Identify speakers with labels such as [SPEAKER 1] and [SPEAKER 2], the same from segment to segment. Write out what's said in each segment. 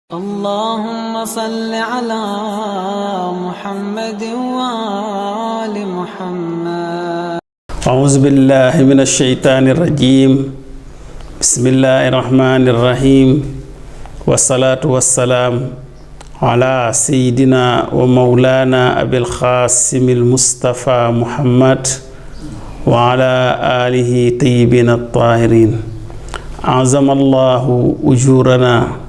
[SPEAKER 1] اللهم صل على محمد وآل محمد.
[SPEAKER 2] أعوذ بالله من الشيطان الرجيم. بسم الله الرحمن الرحيم، والصلاة والسلام على سيدنا ومولانا أبي القاسم المصطفى محمد وعلى آله طيبين الطاهرين. أعظم الله أجورنا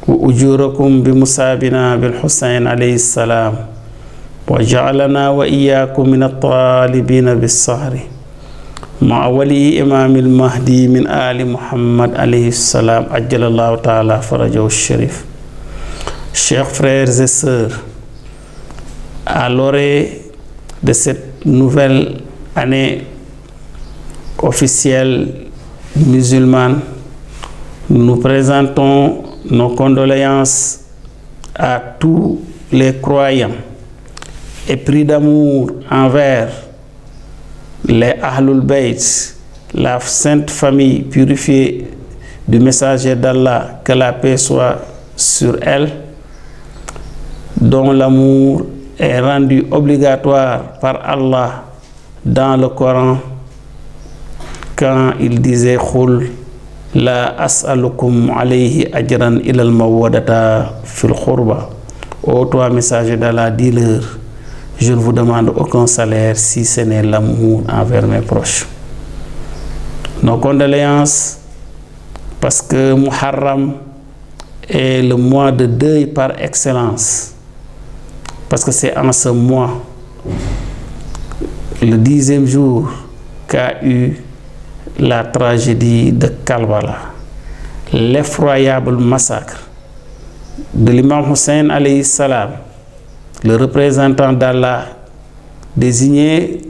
[SPEAKER 2] وأجوركم بمصابنا بالحسين عليه السلام، وجعلنا وإياكم من الطالبين بالسهر مع ولي إمام المهدي من آل محمد عليه السلام عجل الله تعالى فرجه الشريف. Chers frères et sœurs, à l'orée de cette nouvelle année officielle musulmane, nous présentons nos condoléances à tous les croyants épris d'amour envers les Ahlul Bayt, la sainte famille purifiée du messager d'Allah, que la paix soit sur elle, dont l'amour est rendu obligatoire par Allah dans le Coran quand il disait Khul la as'alukum alayhi ajran ilal mawadata fil khurba. Ô toi messager d'Allah, dis-leur, je ne vous demande aucun salaire si ce n'est l'amour envers mes proches. Nos condoléances, parce que Muharram est le mois de deuil par excellence, parce que c'est en ce mois, le 10e jour, qu'a eu la tragédie de Karbala, l'effroyable massacre de l'imam Hussein alayhi salam, le représentant d'Allah désigné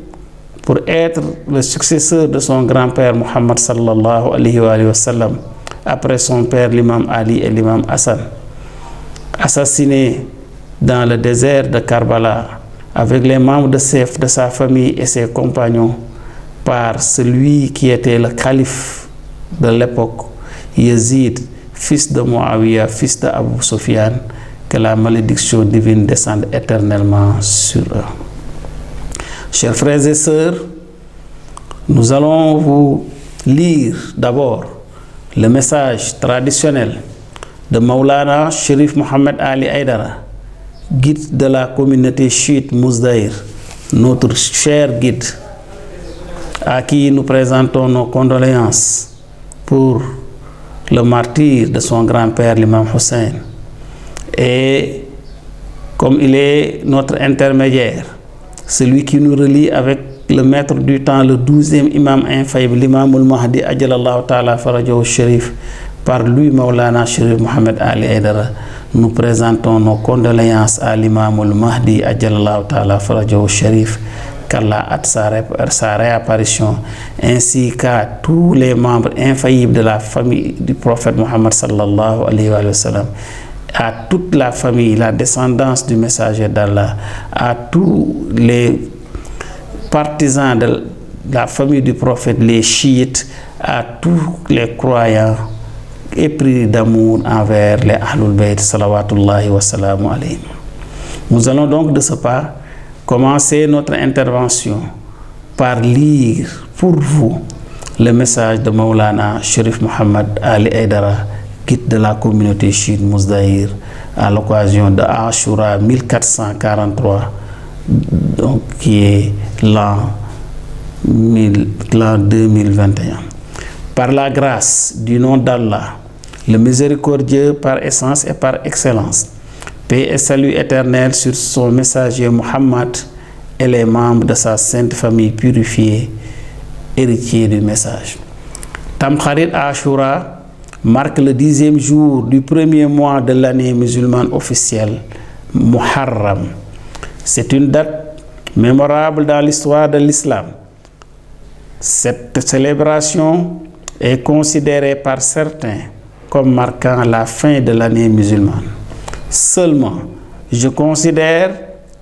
[SPEAKER 2] pour être le successeur de son grand-père Muhammad sallallahu alayhi wa sallam, après son père l'imam Ali et l'imam Hassan, assassiné dans le désert de Karbala avec les membres de sa famille et ses compagnons par celui qui était le calife de l'époque, Yazid, fils de Muawiyah, fils de Abu Sufyan. Que la malédiction divine descende éternellement sur eux. Chers frères et sœurs, nous allons vous lire d'abord le message traditionnel de Maulana Cherif Mohamed Ali Aïdara, guide de la communauté chiite Mousdaïr, notre cher guide, à qui nous présentons nos condoléances pour le martyre de son grand-père, l'imam Hussein. Et comme il est notre intermédiaire, celui qui nous relie avec le maître du temps, le 12e imam infaillible, l'imam al-Mahdi, ajalallahu ta'ala farajahu sharif, par lui, Maulana Cherif Mohamed Ali Aïdara, nous présentons nos condoléances à l'imam al-Mahdi, ajalallahu ta'ala farajahu sharif, qu'Allah hâte sa réapparition, ainsi qu'à tous les membres infaillibles de la famille du prophète Mohammed sallallahu alayhi wa sallam, à toute la famille, la descendance du messager d'Allah, à tous les partisans de la famille du prophète, les chiites, à tous les croyants épris d'amour envers les Ahlul Bayt salawatullahi wa salamu alayhim. Nous allons donc de ce pas commencer notre intervention par lire pour vous le message de Maulana Cherif Mohamed Ali Aïdara, guide de la communauté chiite Mousdaïr, à l'occasion de Ashura 1443, donc qui est l'an 2021. Par la grâce du nom d'Allah, le miséricordieux par essence et par excellence, paix et salut éternel sur son messager Muhammad et les membres de sa sainte famille purifiée, héritiers du message. Tamkharit Ashura marque le 10e jour du premier mois de l'année musulmane officielle, Muharram. C'est une date mémorable dans l'histoire de l'islam. Cette célébration est considérée par certains comme marquant la fin de l'année musulmane. Seulement, je considère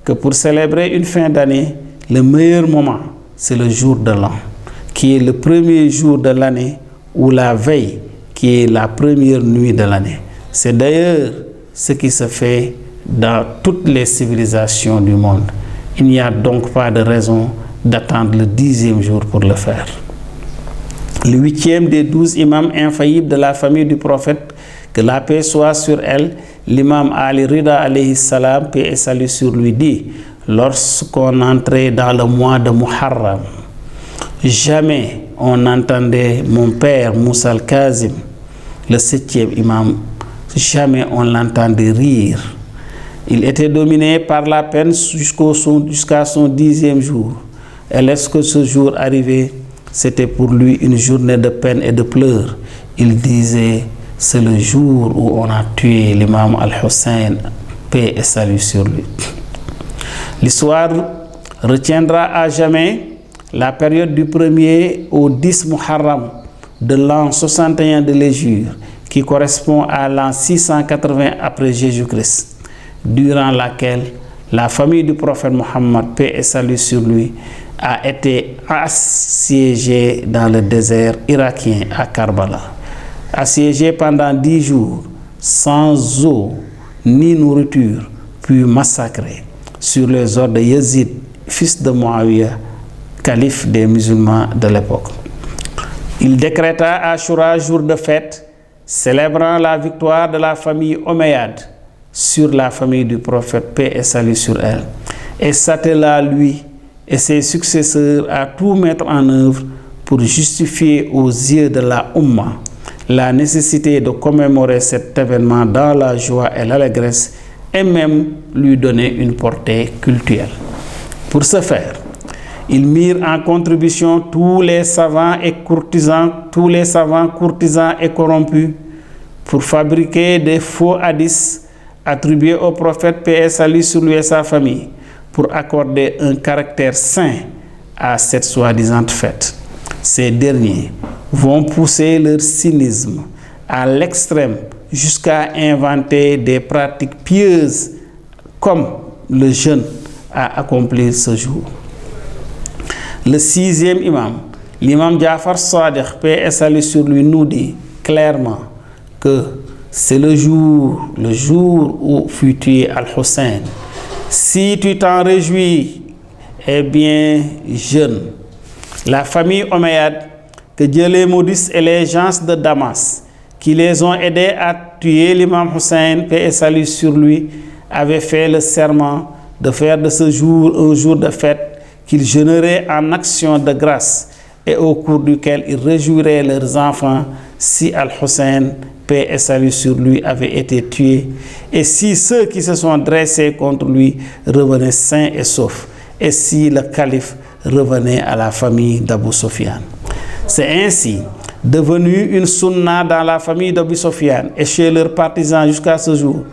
[SPEAKER 2] que pour célébrer une fin d'année, le meilleur moment, c'est le jour de l'an, qui est le premier jour de l'année ou la veille, qui est la première nuit de l'année. C'est d'ailleurs ce qui se fait dans toutes les civilisations du monde. Il n'y a donc pas de raison d'attendre le 10e jour pour le faire. Le 8e des 12 imams infaillibles de la famille du prophète, que la paix soit sur elle, l'imam Ali Rida alayhi salam, paix et salut sur lui, dit: lorsqu'on entrait dans le mois de Muharram, jamais on n'entendait mon père Moussa al-Kazim, le 7e imam, jamais on l'entendait rire. Il était dominé par la peine jusqu'à son 10e jour. Et lorsque ce jour arrivait, c'était pour lui une journée de peine et de pleurs. Il disait: c'est le jour où on a tué l'imam Al-Hussein, paix et salut sur lui. L'histoire retiendra à jamais la période du 1er au 10 Muharram de l'an 61 de l'Hégire, qui correspond à l'an 680 après Jésus-Christ, durant laquelle la famille du prophète Mohammed, paix et salut sur lui, a été assiégée dans le désert irakien à Karbala. Assiégée pendant 10 jours, sans eau ni nourriture, puis massacrée sur les ordres de Yazid, fils de Muawiyah, calife des musulmans de l'époque. Il décréta Ashura jour de fête, célébrant la victoire de la famille omeyyade sur la famille du prophète, paix et salut sur elle, et s'attela lui et ses successeurs à tout mettre en œuvre pour justifier aux yeux de la Ummah la nécessité de commémorer cet événement dans la joie et l'allégresse, et même lui donner une portée cultuelle. Pour ce faire, ils mirent en contribution tous les savants courtisans et corrompus pour fabriquer des faux hadiths attribués au prophète, paix et salut sur lui et sa famille, pour accorder un caractère saint à cette soi-disant fête. Ces derniers vont pousser leur cynisme à l'extrême jusqu'à inventer des pratiques pieuses comme le jeûne à accomplir ce jour. Le 6e imam, l'imam Ja'far Sadiq, paix et salut sur lui, nous dit clairement que c'est le jour où fut tué Al-Hussein. Si tu t'en réjouis, eh bien, jeûne. La famille omeyyade, que Dieu les maudisse, et les gens de Damas, qui les ont aidés à tuer l'imam Hussein, paix et salut sur lui, avaient fait le serment de faire de ce jour un jour de fête qu'ils jeûneraient en action de grâce, et au cours duquel ils réjouiraient leurs enfants si Al-Hussein, paix et salut sur lui, avait été tué, et si ceux qui se sont dressés contre lui revenaient sains et saufs, et si le calife revenait à la famille d'Abu Sufyan. C'est ainsi devenu une sunna dans la famille d'Abu Sufyan et chez leurs partisans jusqu'à ce jour.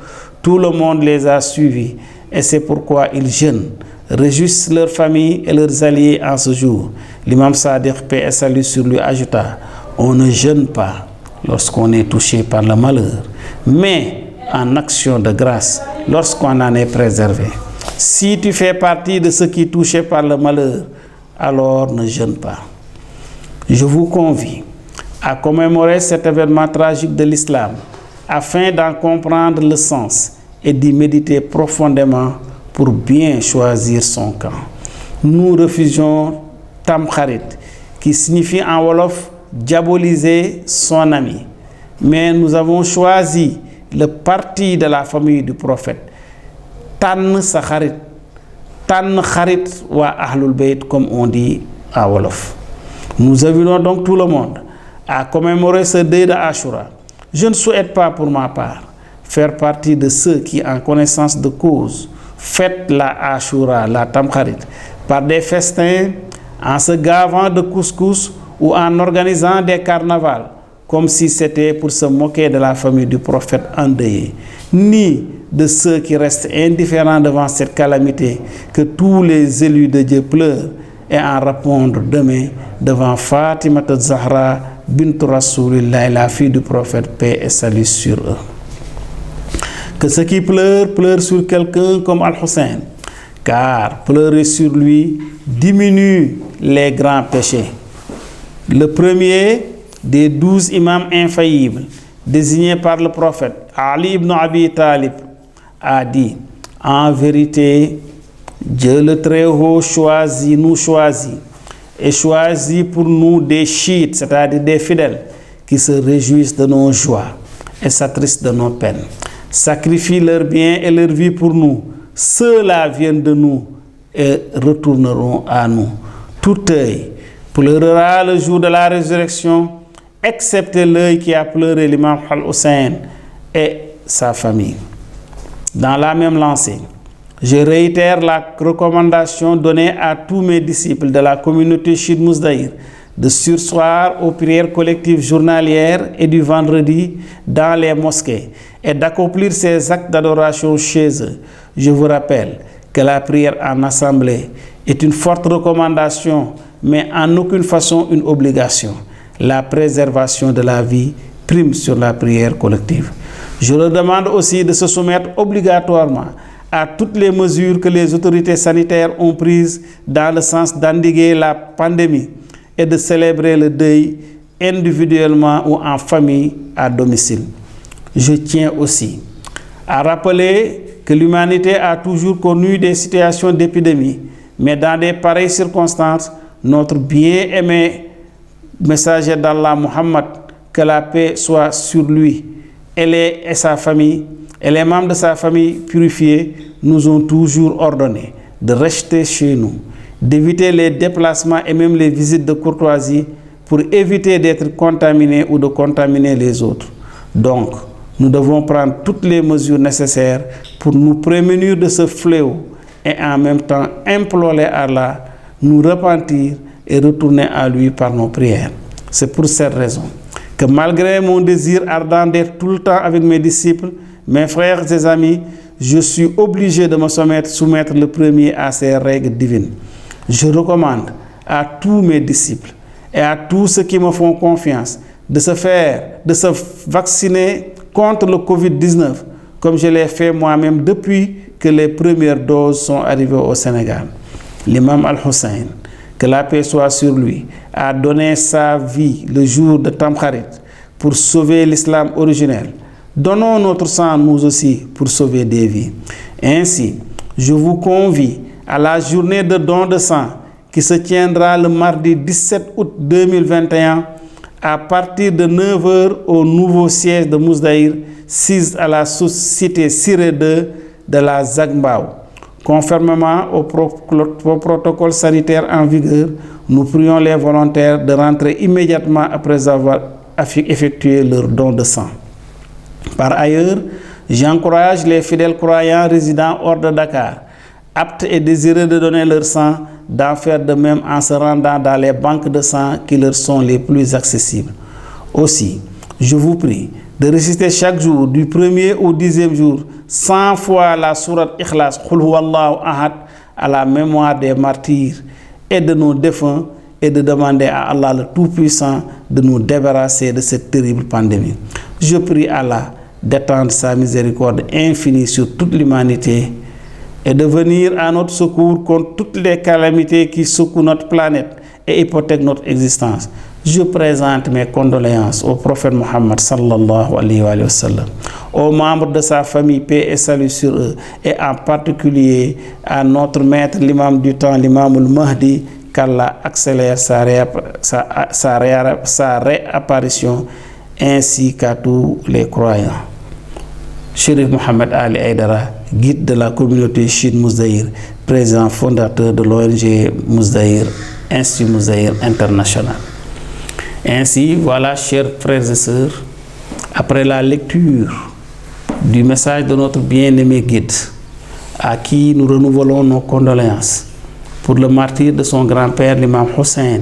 [SPEAKER 2] Tout le monde les a suivis, et c'est pourquoi ils jeûnent, réjouissent leurs familles et leurs alliés en ce jour. L'imam Sadiq, paix et salut sur lui, ajouta: on ne jeûne pas lorsqu'on est touché par le malheur, mais en action de grâce lorsqu'on en est préservé. Si tu fais partie de ceux qui touchés par le malheur, alors ne jeûne pas. Je vous convie à commémorer cet événement tragique de l'islam afin d'en comprendre le sens et d'y méditer profondément pour bien choisir son camp. Nous refusons Tamkharit, qui signifie en Wolof diaboliser son ami, mais nous avons choisi le parti de la famille du prophète. Tan sa kharit, tan kharit wa ahlul bayt, comme on dit à Wolof. Nous invitons donc tout le monde à commémorer ce deuil de Ashura. Je ne souhaite pas pour ma part faire partie de ceux qui, en connaissance de cause, fêtent la Ashura, la Tamkharit, par des festins, en se gavant de couscous ou en organisant des carnavals, comme si c'était pour se moquer de la famille du prophète endeuillé, ni de ceux qui restent indifférents devant cette calamité, que tous les élus de Dieu pleurent, et en répondre demain devant Fatima Zahra bint Rasulillah, la fille du prophète, paix et salut sur eux. Que ceux qui pleurent sur quelqu'un comme Al-Hussein, car pleurer sur lui diminue les grands péchés. Le premier des 12 imams infaillibles désignés par le prophète Ali ibn Abi Talib a dit, en vérité, Dieu le Très-Haut nous choisit et choisit pour nous des chiites, c'est-à-dire des fidèles, qui se réjouissent de nos joies et s'attristent de nos peines, sacrifient leurs biens et leur vie pour nous. Ceux-là viennent de nous et retourneront à nous. Tout œil pleurera le jour de la résurrection, excepté l'œil qui a pleuré l'imam Al-Hussein et sa famille. Dans la même lancée, je réitère la recommandation donnée à tous mes disciples de la communauté chiite Mousdaïr de surseoir aux prières collectives journalières et du vendredi dans les mosquées et d'accomplir ces actes d'adoration chez eux. Je vous rappelle que la prière en assemblée est une forte recommandation, mais en aucune façon une obligation. La préservation de la vie prime sur la prière collective. Je leur demande aussi de se soumettre obligatoirement à toutes les mesures que les autorités sanitaires ont prises dans le sens d'endiguer la pandémie et de célébrer le deuil individuellement ou en famille à domicile. Je tiens aussi à rappeler que l'humanité a toujours connu des situations d'épidémie, mais dans des pareilles circonstances, notre bien-aimé messager d'Allah Muhammad, que la paix soit sur lui, et sa famille, et les membres de sa famille purifiés, nous ont toujours ordonné de rester chez nous, d'éviter les déplacements et même les visites de courtoisie pour éviter d'être contaminés ou de contaminer les autres. Donc, nous devons prendre toutes les mesures nécessaires pour nous prémunir de ce fléau et en même temps implorer Allah, nous repentir et retourner à lui par nos prières. C'est pour cette raison que malgré mon désir ardent d'être tout le temps avec mes disciples, mes frères et amis, je suis obligé de me soumettre le premier à ces règles divines. Je recommande à tous mes disciples et à tous ceux qui me font confiance de se vacciner contre le Covid-19, comme je l'ai fait moi-même depuis que les premières doses sont arrivées au Sénégal. L'imam Al-Hussein, que la paix soit sur lui, a donné sa vie le jour de Tamkharit pour sauver l'islam originel. Donnons notre sang nous aussi pour sauver des vies. Ainsi, je vous convie à la journée de don de sang qui se tiendra le mardi 17 août 2021 à partir de 9 h au nouveau siège de Mousdaïr, 6 à la cité Siré 2 de la Zagbao. Conformément au protocole sanitaire en vigueur, nous prions les volontaires de rentrer immédiatement après avoir effectué leur don de sang. Par ailleurs, j'encourage les fidèles croyants résidant hors de Dakar, aptes et désireux de donner leur sang, d'en faire de même en se rendant dans les banques de sang qui leur sont les plus accessibles. Aussi, je vous prie de réciter chaque jour, du 1er au 10e jour, 100 fois la sourate Ikhlas, Qul Huwallahu Ahad, à la mémoire des martyrs et de nos défunts, et de demander à Allah le Tout-Puissant de nous débarrasser de cette terrible pandémie. Je prie Allah d'étendre sa miséricorde infinie sur toute l'humanité et de venir à notre secours contre toutes les calamités qui secouent notre planète et hypothèquent notre existence. Je présente mes condoléances au prophète Mohammed sallallahu alayhi wa sallam, aux membres de sa famille, paix et salut sur eux, et en particulier à notre maître, l'imam du temps, l'imam al-Mahdi, qu'Allah accélère sa réapparition, ainsi qu'à tous les croyants. Chérif Mohamed Ali Aïdara, guide de la communauté chiite Mousdaïr, président fondateur de l'ONG Mousdaïr, Institut Mousdaïr International. Ainsi, voilà, chers frères et sœurs, après la lecture du message de notre bien-aimé guide, à qui nous renouvelons nos condoléances pour le martyre de son grand-père, l'imam Hussein,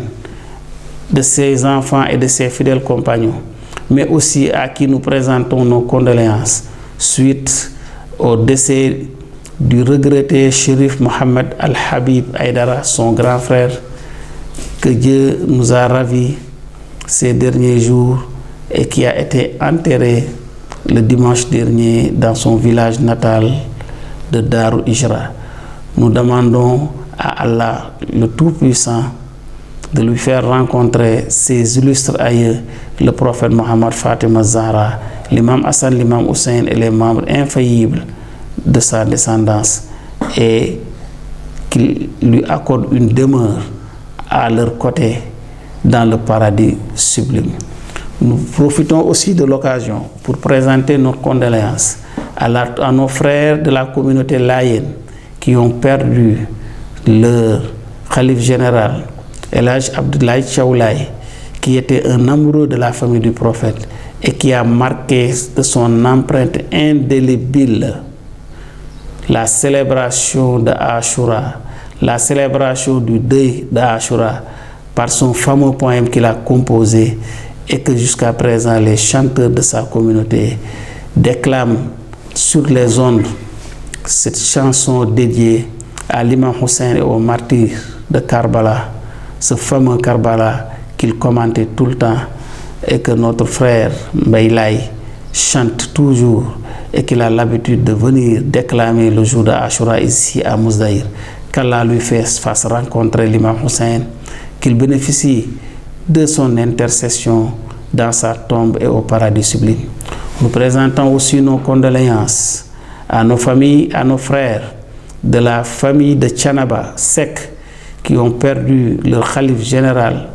[SPEAKER 2] de ses enfants et de ses fidèles compagnons, mais aussi à qui nous présentons nos condoléances suite au décès du regretté Chérif Mohamed Al-Habib Aïdara, son grand frère, que Dieu nous a ravis ces derniers jours et qui a été enterré le dimanche dernier dans son village natal de Darou Hijra. Nous demandons à Allah, le Tout-Puissant, de lui faire rencontrer ses illustres aïeux, le prophète Mohammed, Fatima Zahra, l'imam Hassan, l'imam Hussein et les membres infaillibles de sa descendance, et qu'il lui accorde une demeure à leur côté dans le paradis sublime. Nous profitons aussi de l'occasion pour présenter nos condoléances à nos frères de la communauté layène qui ont perdu leur khalife général, El Hadj Abdoulaye Thiaw Laye, qui était un amoureux de la famille du prophète et qui a marqué de son empreinte indélébile la célébration de Ashura, la célébration du deuil d'Ashura par son fameux poème qu'il a composé et que jusqu'à présent les chanteurs de sa communauté déclament sur les ondes. Cette chanson dédiée à l'imam Hussein et aux martyrs de Karbala, ce fameux Karbala qu'il commentait tout le temps et que notre frère Mbaye Laye chante toujours et qu'il a l'habitude de venir déclamer le jour de Ashura ici à Mousdaïr. Qu'Allah lui fasse rencontrer l'imam Hussein, qu'il bénéficie de son intercession dans sa tombe et au paradis sublime. Nous présentons aussi nos condoléances à nos familles, à nos frères de la famille de Thiénaba Seck qui ont perdu leur khalife général,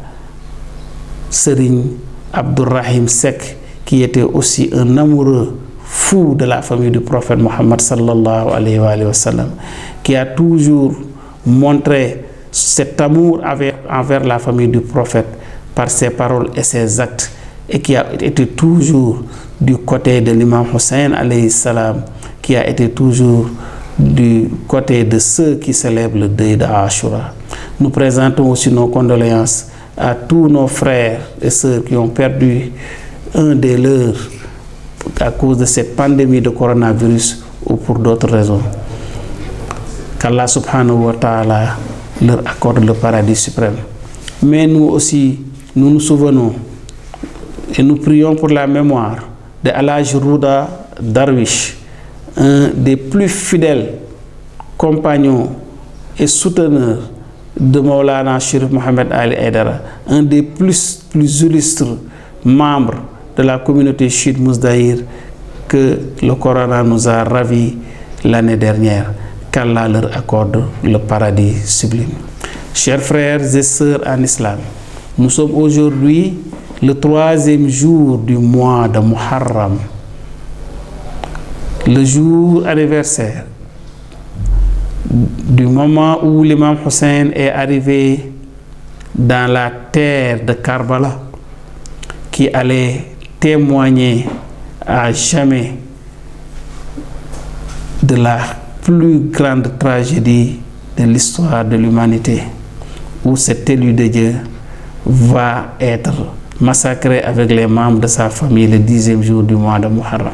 [SPEAKER 2] Serigne Abdourahim Seck, qui était aussi un amoureux fou de la famille du prophète Mohammed sallallahu alayhi wa sallam, qui a toujours montré cet amour envers la famille du prophète par ses paroles et ses actes, et qui a été toujours du côté de l'imam Hussein alayhi salam, qui a été toujours du côté de ceux qui célèbrent le deuil d'Ashura. Nous présentons aussi nos condoléances à tous nos frères et sœurs qui ont perdu un des leurs à cause de cette pandémie de coronavirus ou pour d'autres raisons. Qu'Allah subhanahu wa ta'ala leur accorde le paradis suprême. Mais nous aussi, nous nous souvenons et nous prions pour la mémoire de El Hadj Rouda Darwish, un des plus fidèles compagnons et souteneurs de Maulana Chérif Mohamed Ali Aïdara, un des plus illustres membres de la communauté chiite Mousdaïr que le Coran nous a ravis l'année dernière. Qu'Allah leur accorde le paradis sublime. Chers frères et sœurs en islam, nous sommes aujourd'hui le 3e jour du mois de Muharram, le jour anniversaire du moment où l'imam Hussein est arrivé dans la terre de Karbala, qui allait témoigner à jamais de la plus grande tragédie de l'histoire de l'humanité, où cet élu de Dieu va être massacré avec les membres de sa famille le 10e jour du mois de Muharram.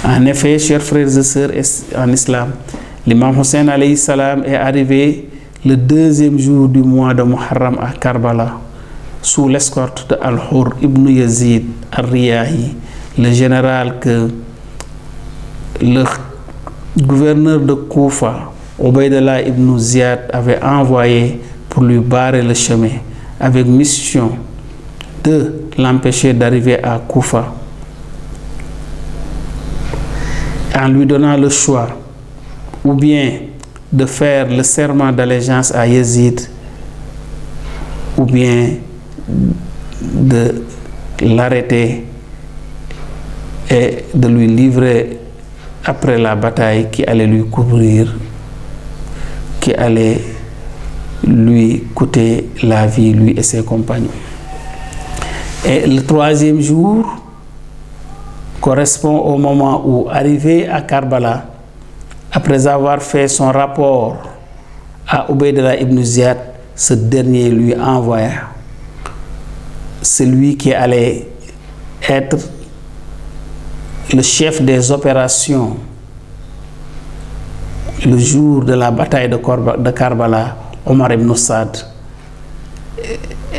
[SPEAKER 2] En effet, chers frères et sœurs en islam, l'imam Hussein alayhi salam est arrivé le 2e jour du mois de Muharram à Karbala sous l'escorte de Al-Hur ibn Yazid al-Riyahi, le général que le gouverneur de Koufa, Ubaydallah ibn Ziyad, avait envoyé pour lui barrer le chemin avec mission de l'empêcher d'arriver à Koufa, en lui donnant le choix ou bien de faire le serment d'allégeance à Yazid ou bien de l'arrêter et de lui livrer après la bataille qui allait lui couvrir, qui allait lui coûter la vie, lui et ses compagnons. Et le 3e jour correspond au moment où, arrivé à Karbala, après avoir fait son rapport à Ubaydallah ibn Ziyad, ce dernier lui envoya celui qui allait être le chef des opérations le jour de la bataille de Karbala, Omar ibn Saad,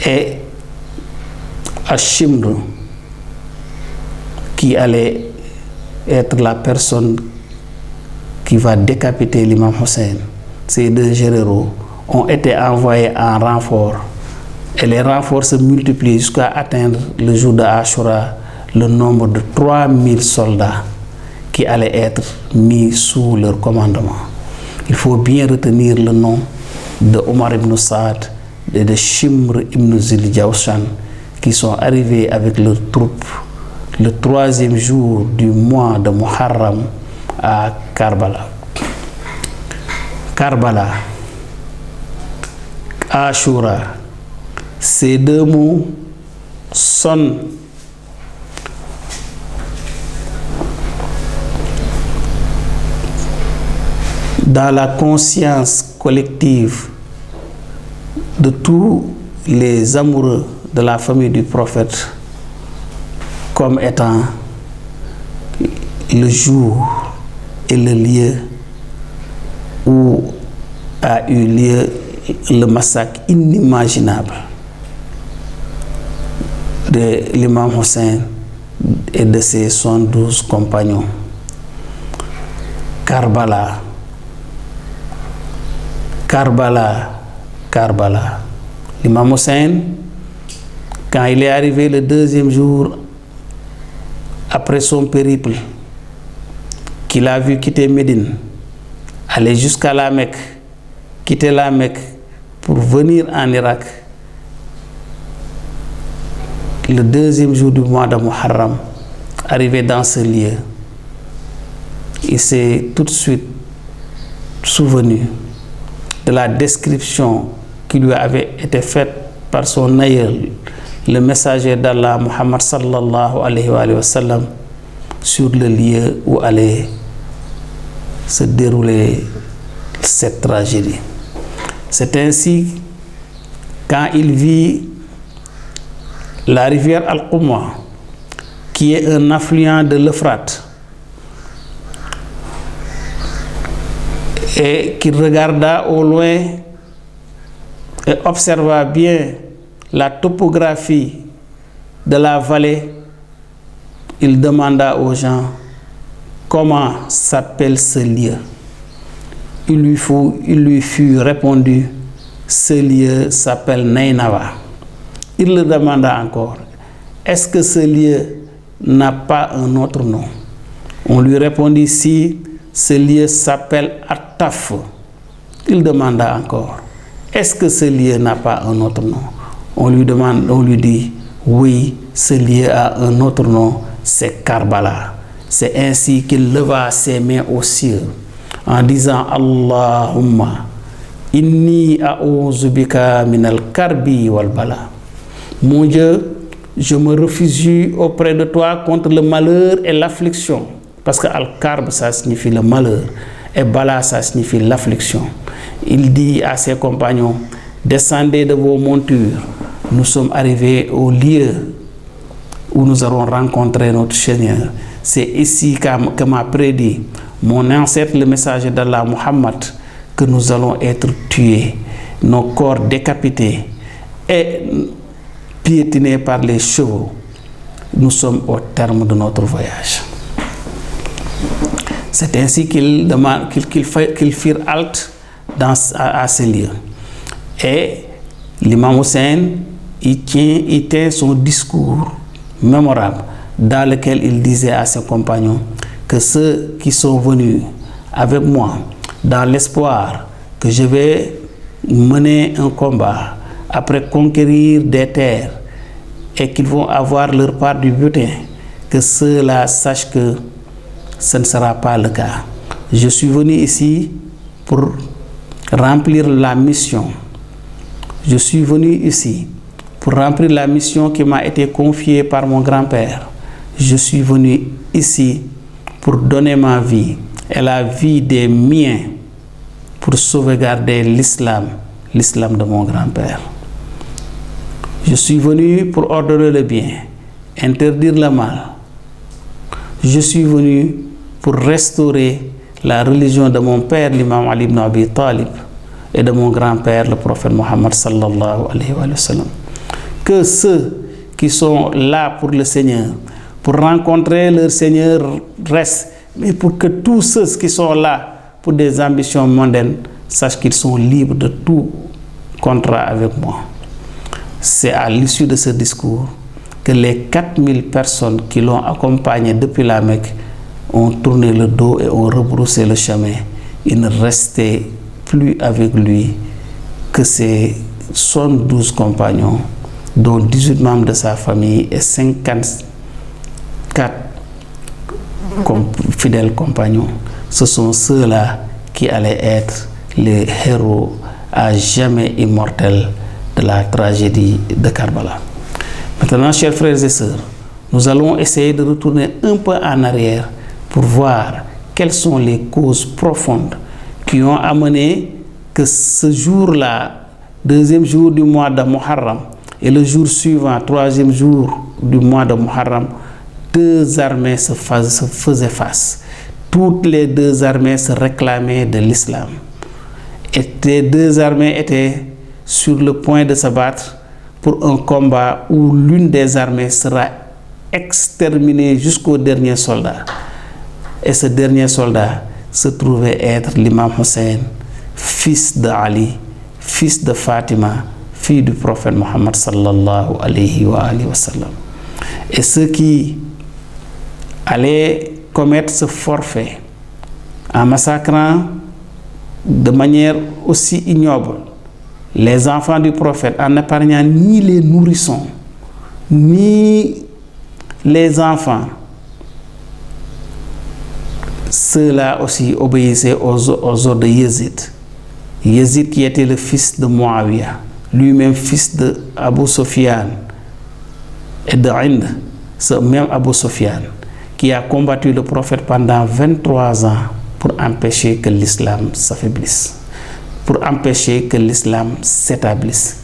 [SPEAKER 2] et Ashimr, qui allait être la personne qui va décapiter l'imam Hussein. Ces 2 généraux ont été envoyés en renfort et les renforts se multiplient jusqu'à atteindre le jour de Ashura, le nombre de 3000 soldats qui allaient être mis sous leur commandement. Il faut bien retenir le nom de Omar ibn Saad et de Shimr ibn Zil Jawshan qui sont arrivés avec leurs troupes le 3e jour du mois de Muharram à Karbala. Karbala, Ashura, ces deux mots sonnent dans la conscience collective de tous les amoureux de la famille du prophète comme étant le jour et le lieu où a eu lieu le massacre inimaginable de l'imam Hussein et de ses 72 compagnons. Karbala, Karbala, Karbala. L'imam Hussein, quand il est arrivé le 2e jour après son périple, qu'il a vu quitter Médine, aller jusqu'à la Mecque, quitter la Mecque pour venir en Irak, le 2e jour du mois de Muharram, arrivé dans ce lieu, il s'est tout de suite souvenu de la description qui lui avait été faite par son aïeul, le messager d'Allah, Muhammad sallallahu alayhi wa sallam, sur le lieu où allait se dérouler cette tragédie. C'est ainsi, quand il vit la rivière Al-Qumma, qui est un affluent de l'Euphrate, et qu'il regarda au loin et observa bien la topographie de la vallée, il demanda aux gens comment s'appelle ce lieu. Il lui fut répondu, ce lieu s'appelle Nainava. Il le demanda encore, est-ce que ce lieu n'a pas un autre nom? On lui répondit, si, ce lieu s'appelle Attaf. Il demanda encore, est-ce que ce lieu n'a pas un autre nom? On lui dit, oui, ce lieu a un autre nom, c'est Karbala. C'est ainsi qu'il leva ses mains aux cieux en disant, Allahumma inni a'udhu bika minal karbi wal bala. Mon Dieu, je me réfugie auprès de toi contre le malheur et l'affliction. Parce que al-karb, ça signifie le malheur, et bala, ça signifie l'affliction. Il dit à ses compagnons, descendez de vos montures, nous sommes arrivés au lieu où nous allons rencontrer notre Seigneur. C'est ici que m'a prédit mon ancêtre, le messager d'Allah, Muhammad, que nous allons être tués, nos corps décapités et piétinés par les chevaux. Nous sommes au terme de notre voyage. C'est ainsi qu'ils firent halte à ce lieu. Et l'imam Hussein, il tient son discours mémorable dans lequel il disait à ses compagnons que ceux qui sont venus avec moi dans l'espoir que je vais mener un combat après conquérir des terres et qu'ils vont avoir leur part du butin, que ceux-là sachent que ce ne sera pas le cas. Je suis venu ici pour remplir la mission. Je suis venu ici pour remplir la mission qui m'a été confiée par mon grand-père. Je suis venu ici pour donner ma vie et la vie des miens pour sauvegarder l'islam de mon grand-père. Je suis venu pour ordonner le bien, interdire le mal. Je suis venu pour restaurer la religion de mon père, l'imam Ali ibn Abi Talib, et de mon grand-père, le prophète Mohammed sallallahu alayhi wa sallam. Que ceux qui sont là pour le Seigneur, pour rencontrer leur Seigneur, restent, mais pour que tous ceux qui sont là pour des ambitions mondaines sachent qu'ils sont libres de tout contrat avec moi. C'est à l'issue de ce discours que les 4000 personnes qui l'ont accompagné depuis la Mecque ont tourné le dos et ont rebroussé le chemin. Il ne restait plus avec lui que ses 72 compagnons, dont 18 membres de sa famille et 54 fidèles compagnons. Ce sont ceux-là qui allaient être les héros à jamais immortels de la tragédie de Karbala. Maintenant, chers frères et sœurs, nous allons essayer de retourner un peu en arrière pour voir quelles sont les causes profondes qui ont amené que ce jour-là, deuxième jour du mois de Muharram, et le jour suivant, troisième jour du mois de Muharram, deux armées se faisaient face. Toutes les deux armées se réclamaient de l'islam. Et les deux armées étaient sur le point de se battre pour un combat où l'une des armées sera exterminée jusqu'au dernier soldat. Et ce dernier soldat se trouvait être l'imam Hussein, fils de Ali, fils de Fatima, fille du prophète Mohammed sallallahu alayhi wa sallam. Et ceux qui allaient commettre ce forfait en massacrant de manière aussi ignoble les enfants du prophète, en n'épargnant ni les nourrissons, ni les enfants, ceux-là aussi obéissaient aux ordres de Yezid. Yezid qui était le fils de Muawiyah, lui-même fils de Abu Sufyan et de Hind, ce même Abu Sufyan, qui a combattu le prophète pendant 23 ans pour empêcher que l'islam s'affaiblisse, pour empêcher que l'islam s'établisse.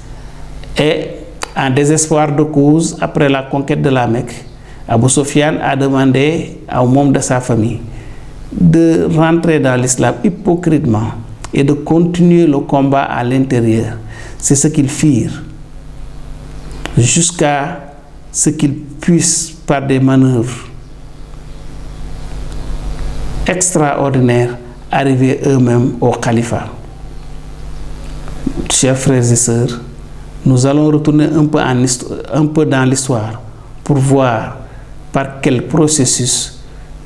[SPEAKER 2] Et en désespoir de cause, après la conquête de la Mecque, Abu Sufyan a demandé aux membres de sa famille de rentrer dans l'islam hypocritement et de continuer le combat à l'intérieur. C'est ce qu'ils firent, jusqu'à ce qu'ils puissent, par des manœuvres extraordinaires, arriver eux-mêmes au califat. Chers frères et sœurs, nous allons retourner un peu dans l'histoire pour voir par quel processus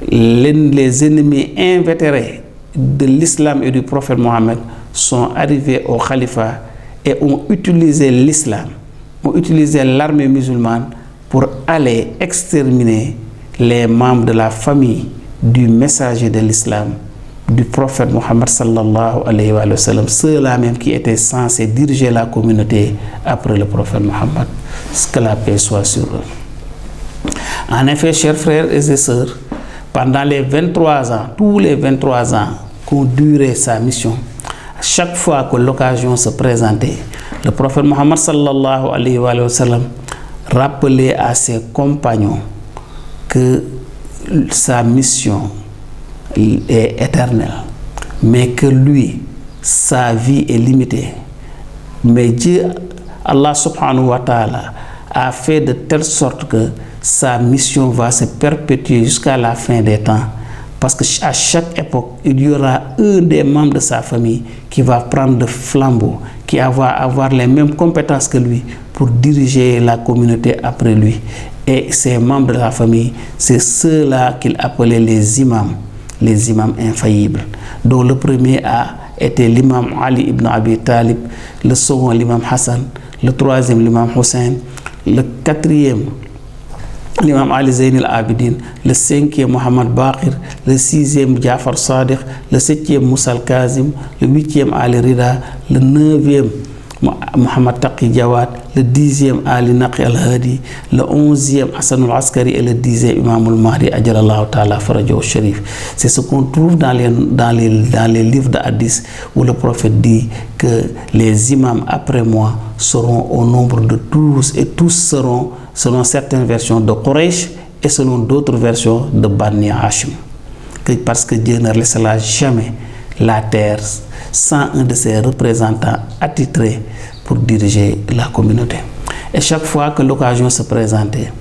[SPEAKER 2] les ennemis invétérés de l'islam et du prophète Mohammed sont arrivés au califat et ont utilisé l'islam, ont utilisé l'armée musulmane pour aller exterminer les membres de la famille du messager de l'islam, du prophète Mohammed sallallahu alayhi wa sallam, ceux-là même qui étaient censés diriger la communauté après le prophète Mohammed, que la paix soit sur eux. En effet, chers frères et sœurs, pendant les 23 ans, tous les 23 ans qu'ont duré sa mission, chaque fois que l'occasion se présentait, le prophète Mohammed sallallahu alayhi wa sallam rappelait à ses compagnons que sa mission est éternelle, mais que lui, sa vie est limitée. Mais Dieu, Allah subhanahu wa ta'ala, a fait de telle sorte que sa mission va se perpétuer jusqu'à la fin des temps. Parce qu'à chaque époque, il y aura un des membres de sa famille qui va prendre le flambeau, qui va avoir les mêmes compétences que lui pour diriger la communauté après lui. Et ces membres de la famille, c'est ceux-là qu'il appelait les imams infaillibles, dont le premier a été l'imam Ali ibn Abi Talib, le second l'imam Hassan, le troisième l'imam Hussein, le quatrième l'imam Ali Zayn al-Abidin, le cinquième Mohamed Baqir, le sixième Jafar Sadiq, le septième Moussa al-Kazim, le huitième Ali Rida, le neuvième Mohamed Taqi Jawad, le dixième Ali Naqi al-Hadi, le onzième Hassan al-Askari et le dixième Imam al-Mahdi Ajalallahu Ta'ala Farajahu Sharif. C'est ce qu'on trouve dans les livres de hadith où le prophète dit que les imams après moi seront au nombre de 12 et tous seront, selon certaines versions, de Quraysh et selon d'autres versions de Bani Hashim. Parce que Dieu ne laissera jamais la terre sans un de ses représentants attitrés pour diriger la communauté. Et chaque fois que l'occasion se présentait,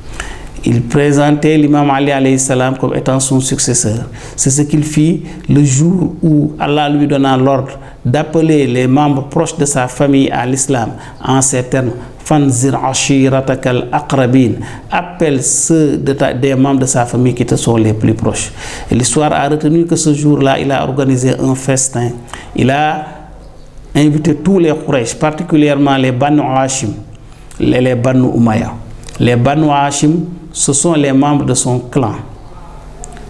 [SPEAKER 2] Il présentait l'imam Ali alayhi salam comme étant son successeur. C'est ce qu'il fit le jour où Allah lui donna l'ordre d'appeler les membres proches de sa famille à l'islam en ces termes. Fanzir ashiratakal aqrabin. Appelle ceux des membres de sa famille qui te sont les plus proches. Et l'histoire a retenu que ce jour-là, il a organisé un festin. Il a invité tous les Quraysh, particulièrement les Banu Hashim, les Banu Umayya. Les Banu Hashim, ce sont les membres de son clan.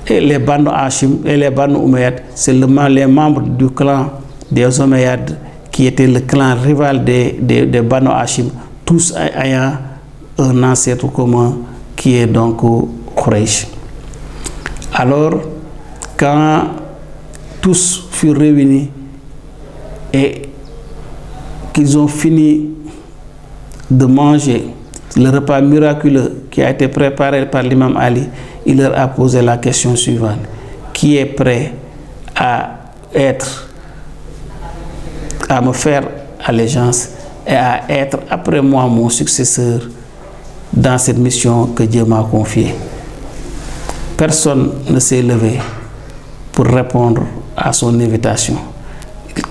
[SPEAKER 2] Et les Banu Hashim et les Banu Umayyad, c'est les membres du clan des Omeyyades qui était le clan rival des Banu Hashim, tous ayant un ancêtre commun qui est donc Quraysh. Alors, quand tous furent réunis et qu'ils ont fini de manger le repas miraculeux qui a été préparé par l'imam Ali, il leur a posé la question suivante. Qui est prêt à me faire allégeance et à être après moi mon successeur dans cette mission que Dieu m'a confiée? Personne ne s'est levé pour répondre à son invitation.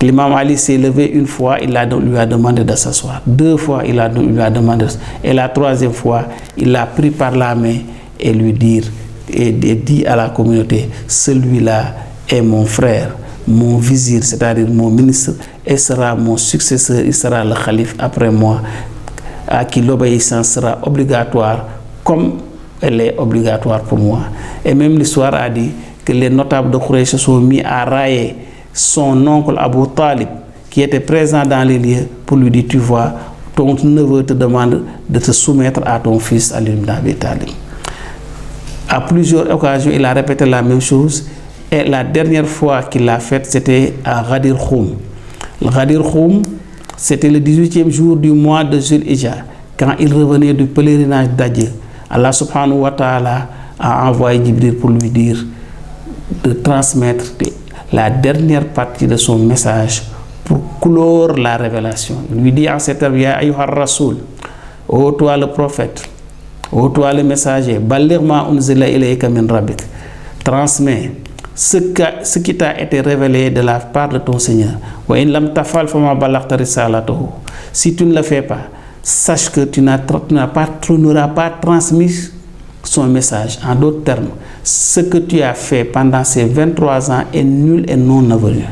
[SPEAKER 2] L'imam Ali s'est levé une fois, lui a demandé de s'asseoir. 2 fois, lui a demandé de s'asseoir. Et la 3e fois, il l'a pris par la main et dit à la communauté, celui-là est mon frère, mon vizir, c'est-à-dire mon ministre, et sera mon successeur, il sera le calife après moi, à qui l'obéissance sera obligatoire comme elle est obligatoire pour moi. Et même l'histoire a dit que les notables de Quraysh se sont mis à railler son oncle Abu Talib, qui était présent dans les lieux, pour lui dire, tu vois, ton neveu te demande de te soumettre à ton fils Ali ibn Abi Talib. À plusieurs occasions, il a répété la même chose. Et la dernière fois qu'il l'a faite, c'était à Ghadir Khoum. Le Ghadir Khoum, c'était le 18e jour du mois de Zul-Hijja, quand il revenait du pèlerinage d'Adieu. Allah subhanahu wa ta'ala a envoyé Jibril pour lui dire de transmettre la dernière partie de son message pour clore la révélation. Il lui dit en ces termes, Ya ayyuhar rasoul, ô toi le prophète, ô toi le messager, balligh ma unzila ilayka min rabbik, transmets ce qui t'a été révélé de la part de ton Seigneur. Wa in lam tafal fama ballaghta risalatahu. Si tu ne le fais pas, sache que tu n'auras pas transmis son message. En d'autres termes, ce que tu as fait pendant ces 23 ans est nul et non avenu.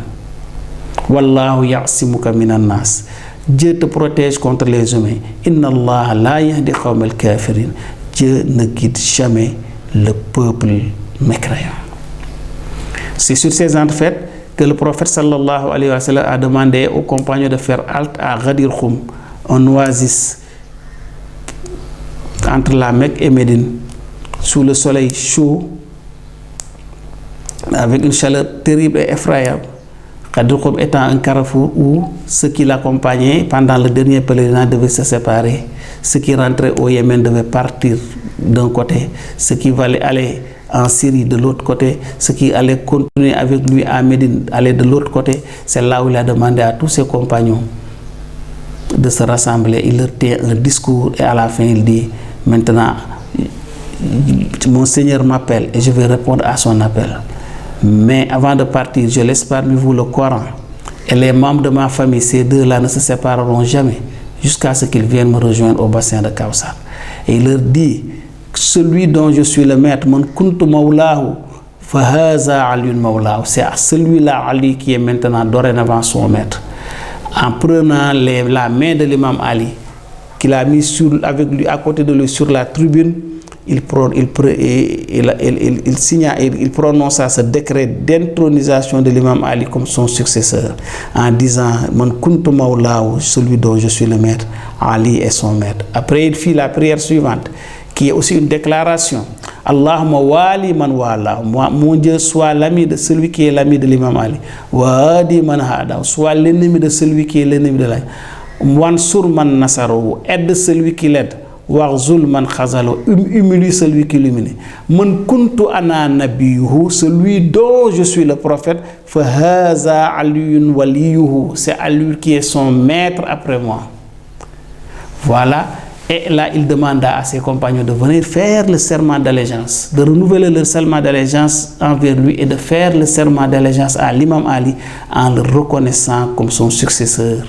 [SPEAKER 2] Wallahu ya'simuka minan nas. Dieu te protège contre les humains. Inna Allah la yahdi qawmal kafirin. Dieu ne guide jamais le peuple mécréant. C'est sur ces entrefaites que le prophète sallallahu alayhi wa sallam a demandé aux compagnons de faire halte à Ghadir Khoum, un oasis entre la Mecque et Médine, sous le soleil chaud, avec une chaleur terrible et effroyable. Ghadir Khoum étant un carrefour où ceux qui l'accompagnaient pendant le dernier pèlerinage devaient se séparer. Ceux qui rentraient au Yémen devaient partir d'un côté, ceux qui allaient aller en Syrie de l'autre côté, ceux qui allaient continuer avec lui à Médine allaient de l'autre côté. C'est là où il a demandé à tous ses compagnons de se rassembler. Il leur tient un discours et à la fin il dit, maintenant mon Seigneur m'appelle et je vais répondre à son appel. Mais avant de partir, je laisse parmi vous le Coran et les membres de ma famille, ces deux-là ne se sépareront jamais jusqu'à ce qu'ils viennent me rejoindre au bassin de Kawsar. Et il leur dit, celui dont je suis le maître, man kuntu mawlahu fa haza aliyun mawlahu. C'est à celui-là, Ali, qui est maintenant dorénavant son maître. En prenant la main de l'imam Ali, qu'il a mis avec lui, à côté de lui sur la tribune, il prononça ce décret d'intronisation de l'imam Ali comme son successeur, en disant, man kuntu mawlahu, celui dont je suis le maître, Ali est son maître. Après, il fit la prière suivante, qui est aussi une déclaration. Allahumma wali man wala. Mon Dieu, soit l'ami de celui qui est l'ami de l'imam Ali. Wa hadi man hada. Soit l'ennemi de celui qui est l'ennemi de l'ami. Wansur man nasaru. Aide celui qui l'aide. Warzul man khazalo. Humilie celui qui l'humilie. Man kuntu ana nabiyuhu. Celui dont je suis le prophète. Fa haza aliyun waliyuhu. C'est Ali qui est son maître après moi. Voilà. Et là, il demanda à ses compagnons de venir faire le serment d'allégeance, de renouveler le serment d'allégeance envers lui et de faire le serment d'allégeance à l'imam Ali en le reconnaissant comme son successeur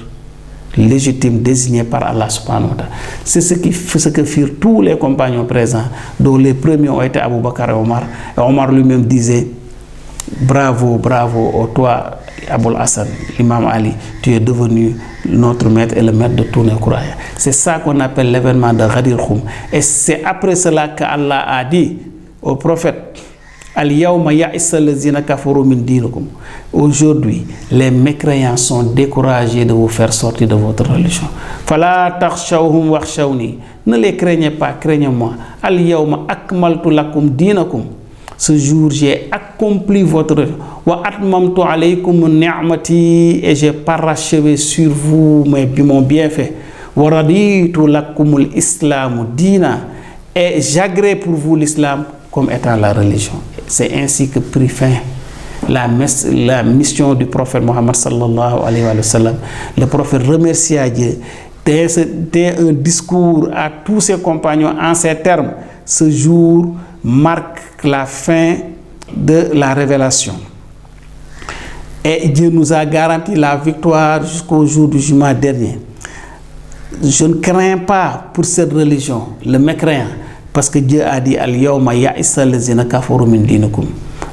[SPEAKER 2] légitime désigné par Allah subhanahu wa ta'ala. C'est ce que firent tous les compagnons présents, dont les premiers ont été Abu Bakr et Omar. Et Omar lui-même disait: bravo, bravo, oh toi, Aboul Hassan, l'imam Ali, tu es devenu notre maître et le maître de tous les croyants. C'est ça qu'on appelle l'événement de Ghadir Khoum. Et c'est après cela qu'Allah a dit au prophète: Al-yawma ya'issa allazina kafaru min dinikum. Aujourd'hui, les mécréants sont découragés de vous faire sortir de votre religion. Fala takhshawhum wakhshawni. Ne les craignez pas, craignez-moi. Al-yawma akmaltu lakum dinakum. Ce jour, j'ai accompli votre religion. Wa atmamtu alaykum ni'mati, et j'ai parachevé sur vous mon bienfait. Wa raditu lakumul islamu dina, et j'agrée pour vous l'islam comme étant la religion. C'est ainsi que prit fin la mission du prophète Mohammed sallallahu alayhi wa sallam. Le prophète remercia Dieu, tenait un discours à tous ses compagnons en ces termes: ce jour marque la fin de la révélation. Et Dieu nous a garanti la victoire jusqu'au jour du jugement dernier. Je ne crains pas pour cette religion, le mécréant, parce que Dieu a dit: Al-yawma ya'issa allazina kafaru min dinikum.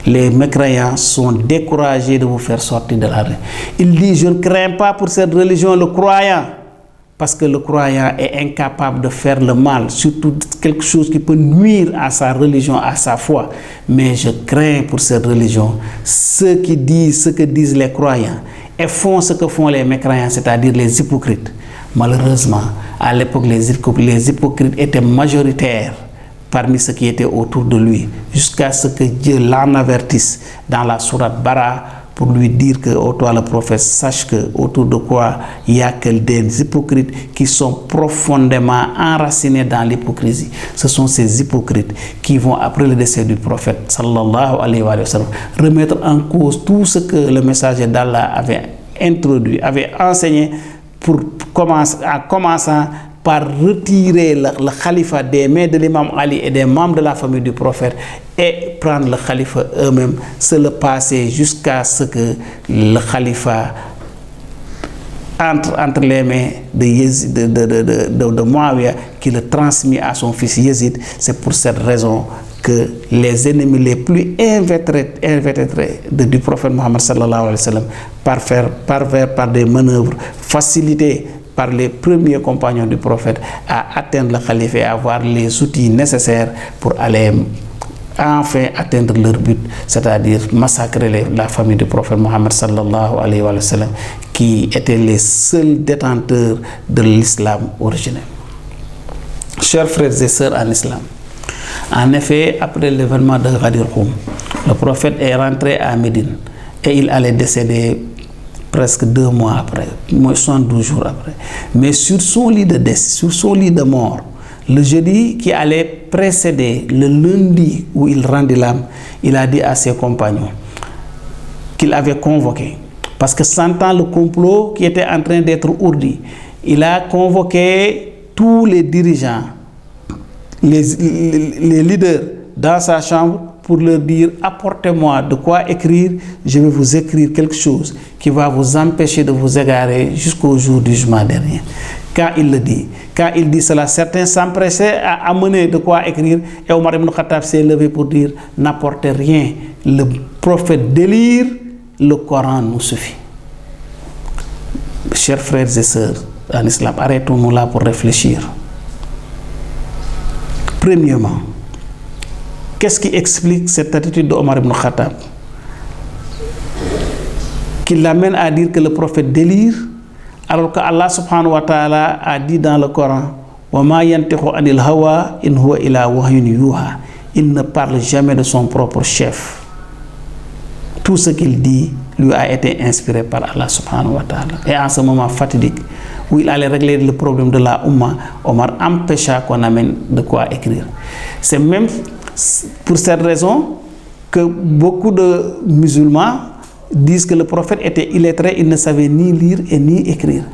[SPEAKER 2] Les mécréants sont découragés de vous faire sortir de la religion. Il dit: je ne crains pas pour cette religion le croyant, parce que le croyant est incapable de faire le mal, surtout quelque chose qui peut nuire à sa religion, à sa foi. Mais je crains pour cette religion ceux qui disent ce que disent les croyants et font ce que font les mécréants, c'est-à-dire les hypocrites. Malheureusement, à l'époque, les hypocrites étaient majoritaires parmi ceux qui étaient autour de lui, jusqu'à ce que Dieu l'en avertisse dans la sourate Bara, pour lui dire que, ô toi le prophète, sache que autour de quoi il y a que des hypocrites qui sont profondément enracinés dans l'hypocrisie. Ce sont ces hypocrites qui vont, après le décès du prophète sallallahu alayhi wa sallam, remettre en cause tout ce que le messager d'Allah avait introduit, avait enseigné, en commençant par retirer le khalifa des mains de l'imam Ali et des membres de la famille du prophète et prendre le khalifa eux-mêmes, se le passer jusqu'à ce que le khalifa entre les mains de Muawiyah, qui le transmit à son fils Yazid. C'est pour cette raison que les ennemis les plus invétérés du prophète Mohammed sallallahu alayhi wa sallam parvinrent par des manœuvres facilitées par les premiers compagnons du prophète à atteindre le calife et à avoir les outils nécessaires pour aller enfin atteindre leur but, c'est-à-dire massacrer la famille du prophète Mohammed sallallahu alayhi wa sallam, qui étaient les seuls détenteurs de l'islam originel. Chers frères et sœurs en islam, en effet, après l'événement de Ghadir Khoum, le prophète est rentré à Médine et il allait décéder presque 2 mois après, 72 jours après. Mais sur son lit de décès, sur son lit de mort, le jeudi qui allait précéder le lundi où il rendit l'âme, il a dit à ses compagnons qu'il avait convoqué, parce que sentant le complot qui était en train d'être ourdi, il a convoqué tous les dirigeants, les leaders dans sa chambre pour leur dire: apportez-moi de quoi écrire, je vais vous écrire quelque chose qui va vous empêcher de vous égarer jusqu'au jour du jugement dernier. Quand il dit cela, certains s'empressaient à amener de quoi écrire, et Omar ibn Khattab s'est levé pour dire: n'apportez rien, le prophète délire, le Coran nous suffit. Chers frères et sœurs en islam, arrêtons-nous là pour réfléchir. Premièrement, qu'est-ce qui explique cette attitude de Omar ibn Khattab, qui l'amène à dire que le prophète délire, alors que Allah subhanahu wa ta'ala a dit dans le Coran: wa ma yantiqu anil hawa in huwa illa wahyun yuha. Il ne parle jamais de son propre chef. Tout ce qu'il dit lui a été inspiré par Allah subhanahu wa ta'ala. Et en ce moment fatidique où il allait régler le problème de la Ummah, Omar empêcha qu'on amène de quoi écrire. C'est même pour cette raison que beaucoup de musulmans disent que le prophète était illettré, il ne savait ni lire et ni écrire.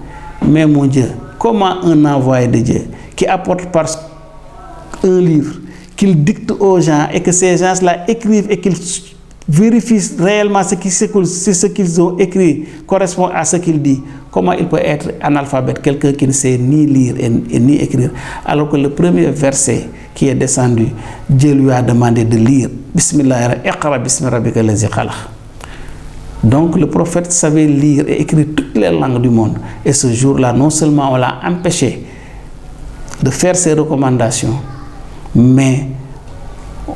[SPEAKER 2] Mais mon Dieu, comment un envoyé de Dieu qui apporte par un livre, qu'il dicte aux gens et que ces gens-là écrivent et qu'ils vérifient réellement ce qu'ils ont écrit correspond à ce qu'il dit, comment il peut être analphabète, quelqu'un qui ne sait ni lire et ni écrire, alors que le premier verset qui est descendu, Dieu lui a demandé de lire Bismillah, Iqra bismi rabbika allazi khalaq. Donc le prophète savait lire et écrire toutes les langues du monde. Et ce jour-là, non seulement on l'a empêché de faire ses recommandations, mais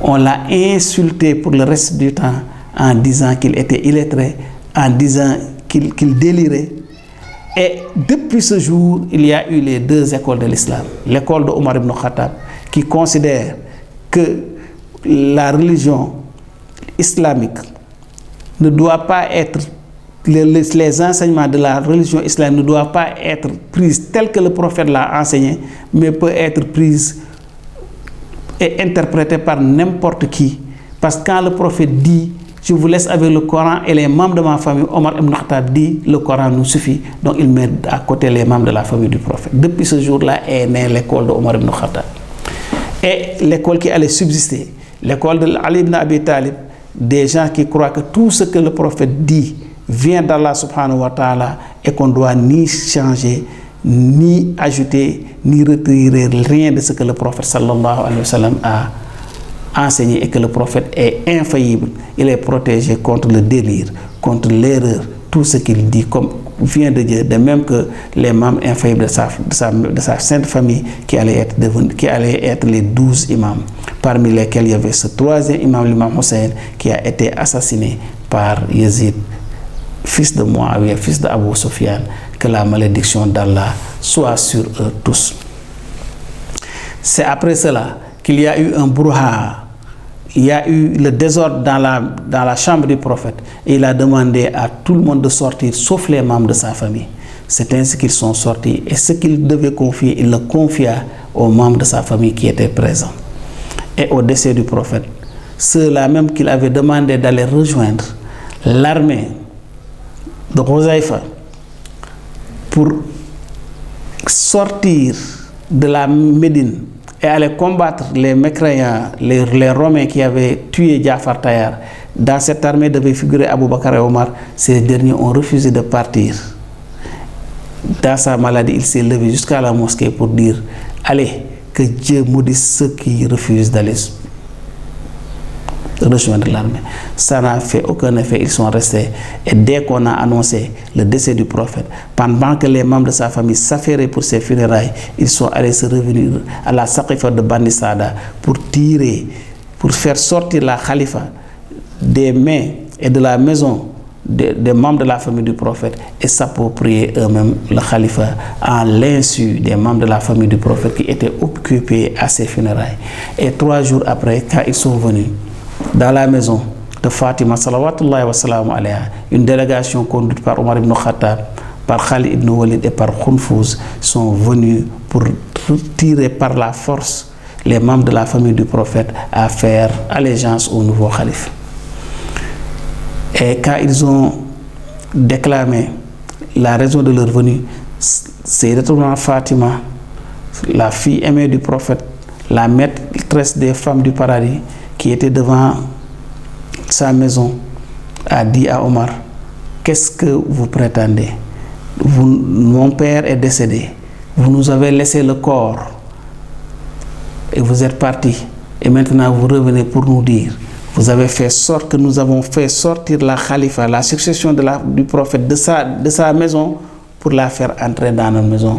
[SPEAKER 2] on l'a insulté pour le reste du temps en disant qu'il était illettré, en disant qu'il délirait. Et depuis ce jour, il y a eu les deux écoles de l'islam. L'école de Omar ibn Khattab, qui considère que la religion islamique ne doit pas être, les enseignements de la religion islamique ne doivent pas être prises tels que le prophète l'a enseigné, mais peut être prises et interprétées par n'importe qui. Parce que quand le prophète dit « Je vous laisse avec le Coran et les membres de ma famille », Omar ibn Khattab dit « Le Coran nous suffit ». Donc il met à côté les membres de la famille du prophète. Depuis ce jour-là est née l'école de Omar ibn Khattab. Et l'école qui allait subsister, l'école de Ali ibn Abi Talib, des gens qui croient que tout ce que le prophète dit vient d'Allah subhanahu wa ta'ala et qu'on ne doit ni changer, ni ajouter, ni retirer rien de ce que le prophète sallallahu alayhi wa sallam a enseigné, et que le prophète est infaillible, il est protégé contre le délire, contre l'erreur, tout ce qu'il dit comme vient de Dieu, de même que les membres infaillibles de sa sainte famille qui allaient être les 12 imams, parmi lesquels il y avait ce troisième imam, l'imam Hussein, qui a été assassiné par Yazid, fils de Muawiyah, fils d'Abu Sufyan. Que la malédiction d'Allah soit sur eux tous. C'est après cela qu'il y a eu un brouhaha. Il y a eu le désordre dans la chambre du prophète. Et il a demandé à tout le monde de sortir, sauf les membres de sa famille. C'est ainsi qu'ils sont sortis. Et ce qu'il devait confier, il le confia aux membres de sa famille qui étaient présents. Et au décès du prophète, ceux-là même qu'il avait demandé d'aller rejoindre l'armée de Huzaifa pour sortir de la Médine et aller combattre les mécréants, les Romains qui avaient tué Ja'far Tayyar. Dans cette armée devait figurer Abu Bakr et Omar. Ces derniers ont refusé de partir. Dans sa maladie, il s'est levé jusqu'à la mosquée pour dire « Allez, que Dieu maudisse ceux qui refusent d'aller rejoindre l'armée ». Ça n'a fait aucun effet, ils sont restés. Et dès qu'on a annoncé le décès du prophète, pendant que les membres de sa famille s'affairaient pour ses funérailles, ils sont allés se revenir à la Saqifa de Bani Sada pour tirer, pour faire sortir la khalifa des mains et de la maison des membres de la famille du prophète et s'approprier eux-mêmes le khalifa à l'insu des membres de la famille du prophète qui étaient occupés à ses funérailles. Et 3 jours après, quand ils sont venus dans la maison de Fatima salawatullahi wa salam alayha, une délégation conduite par Omar ibn Khattab, par Khalid ibn Walid et par Khunfuz sont venus pour tirer par la force les membres de la famille du prophète à faire allégeance au nouveau calife. Et quand ils ont déclamé la raison de leur venue, Sayyidatuna Fatima, la fille aimée du prophète, la maîtresse des femmes du paradis, qui était devant sa maison, a dit à Omar: qu'est-ce que vous prétendez? Mon père est décédé, vous nous avez laissé le corps et vous êtes parti, et maintenant vous revenez pour nous dire vous avez fait sorte que nous avons fait sortir la khalifa, la succession du prophète de sa maison pour la faire entrer dans notre maison.